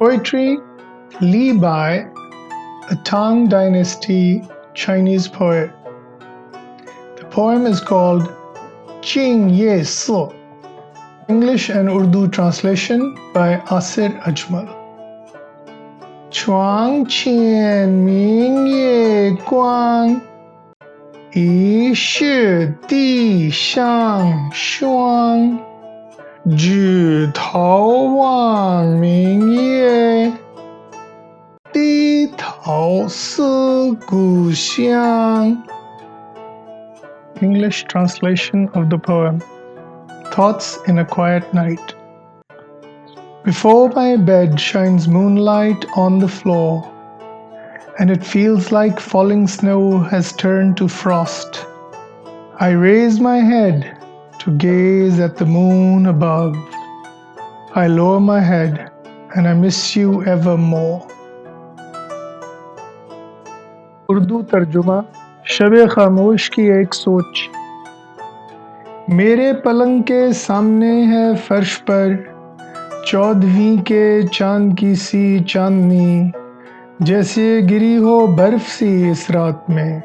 Poetry, Li Bai, a Tang Dynasty Chinese poet. The poem is called Jing Ye Si. English and Urdu translation by Asir Ajmal. Chuang qian ming ye guang, yi shi di shang shuang, zhi tao wang ming ye, di tao si gu xiang. English translation of the poem. Thoughts in a quiet night. Before my bed shines moonlight on the floor, and it feels like falling snow has turned to frost. I raise my head to gaze at the moon above. I lower my head and I miss you evermore. Urdu तर्जुमा शब खामोश की एक सोच। मेरे पलंग के सामने है फर्श पर 14वीं के चांद की सी चांदनी, जैसे गिरी हो बर्फ सी इस रात में।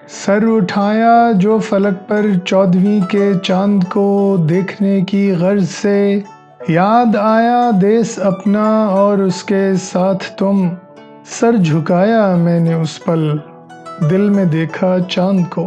सर उठाया जो फलक पर 14वीं के चांद को देखने की गर्ज से, याद आया देश अपना और उसके साथ तुम। सर झुकाया मैंने उस पल, दिल में देखा चांद को।